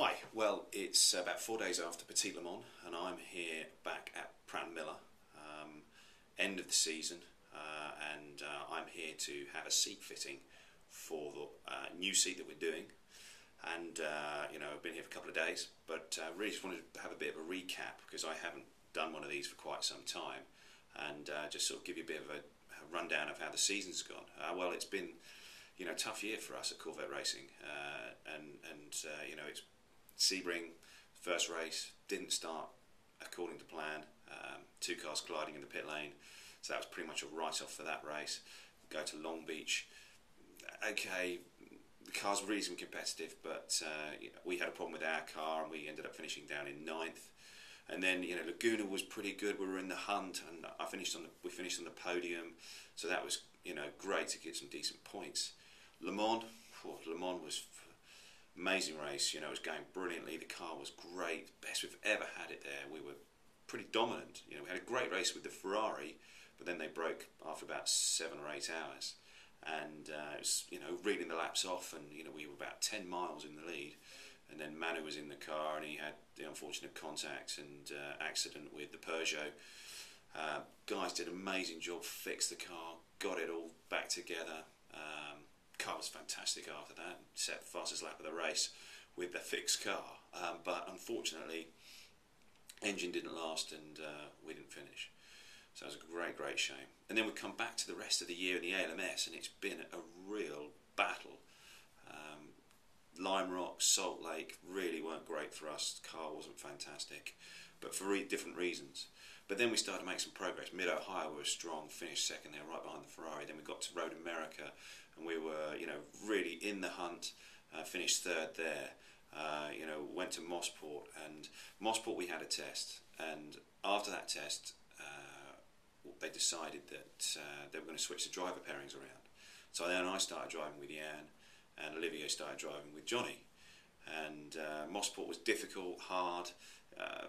Hi, well it's about 4 days after Petit Le Mans and I'm here back at Pratt & Miller, end of the season, and I'm here to have a seat fitting for the new seat that we're doing. And I've been here for a couple of days, but really just wanted to have a bit of a recap because I haven't done one of these for quite some time, and just sort of give you a bit of a rundown of how the season's gone. Well, it's been a tough year for us at Corvette Racing, it's Sebring, first race, didn't start according to plan, two cars colliding in the pit lane, so that was pretty much a write-off for that race. Go to Long Beach, okay, the cars were reasonably competitive, but we had a problem with our car and we ended up finishing down in 9th. And then Laguna was pretty good. We were in the hunt, and we finished on the podium, so that was great to get some decent points. Le Mans was amazing race. It was going brilliantly. The car was great, best we've ever had it there. We were pretty dominant. We had a great race with the Ferrari, but then they broke after about 7 or 8 hours, and it was reading the laps off, and we were about 10 miles in the lead. And then Manu was in the car and he had the unfortunate contact and accident with the Peugeot. Guys did an amazing job, fixed the car, got it all back together. Car was fantastic after that, set the fastest lap of the race with the fixed car. But unfortunately, engine didn't last and we didn't finish. So it was a great shame. And then we come back to the rest of the year in the ALMS, and it's been a real battle. Lime Rock, Salt Lake really weren't great for us. The car wasn't fantastic, but for different reasons. But then we started to make some progress. Mid-Ohio we were strong, finished second there, right behind the Ferrari. Then we got to Road America, and we were, really in the hunt. Finished third there. Went to Mossport, and Mossport we had a test, and after that test, they decided that they were going to switch the driver pairings around. So then I started driving with Jan, and Olivier started driving with Johnny. And Mossport was difficult, hard,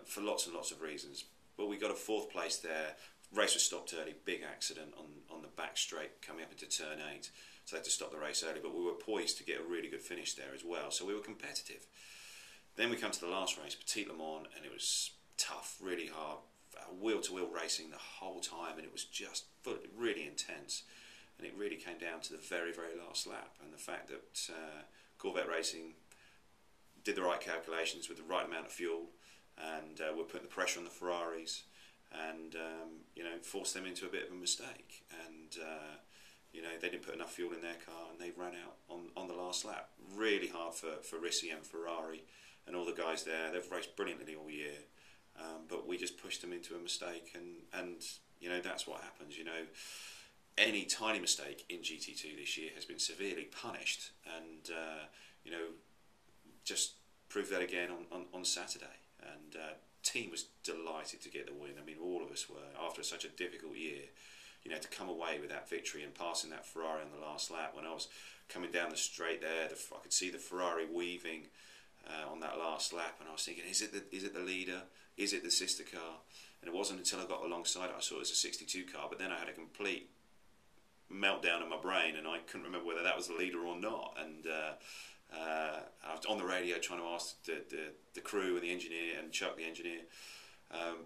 for lots and lots of reasons. But we got a 4th place there. Race was stopped early, big accident on the back straight coming up into turn 8. So they had to stop the race early, but we were poised to get a really good finish there as well. So we were competitive. Then we come to the last race, Petit Le Mans, and it was tough, really hard, wheel-to-wheel racing the whole time, and it was just really intense. And it really came down to the very last lap, and the fact that Corvette Racing did the right calculations with the right amount of fuel, and we're putting the pressure on the Ferraris, and forced them into a bit of a mistake. And they didn't put enough fuel in their car, and they ran out on the last lap. Really hard for Ricci and Ferrari and all the guys there. They've raced brilliantly all year, but we just pushed them into a mistake, and that's what happens. Any tiny mistake in GT2 this year has been severely punished, and just proved that again on Saturday. And team was delighted to get the win. I mean, all of us were, after such a difficult year, to come away with that victory and passing that Ferrari on the last lap. When I was coming down the straight there, I could see the Ferrari weaving on that last lap, and I was thinking, is it the leader? Is it the sister car? And it wasn't until I got alongside it I saw it was a 62 car, but then I had a complete meltdown in my brain, and I couldn't remember whether that was the leader or not. And I was on the radio trying to ask the crew and the engineer and Chuck the engineer,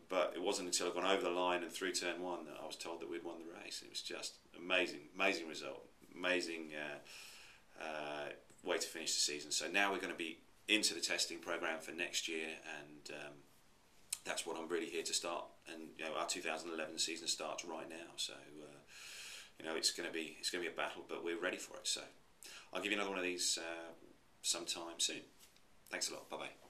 but it wasn't until I'd gone over the line and through turn 1 that I was told that we'd won the race. It was just amazing result, amazing way to finish the season. So now we're going to be into the testing program for next year, and that's what I'm really here to start. And our 2011 season starts right now, so it's going to be a battle, but we're ready for it. So I'll give you another one of these sometime soon. Thanks a lot. Bye bye.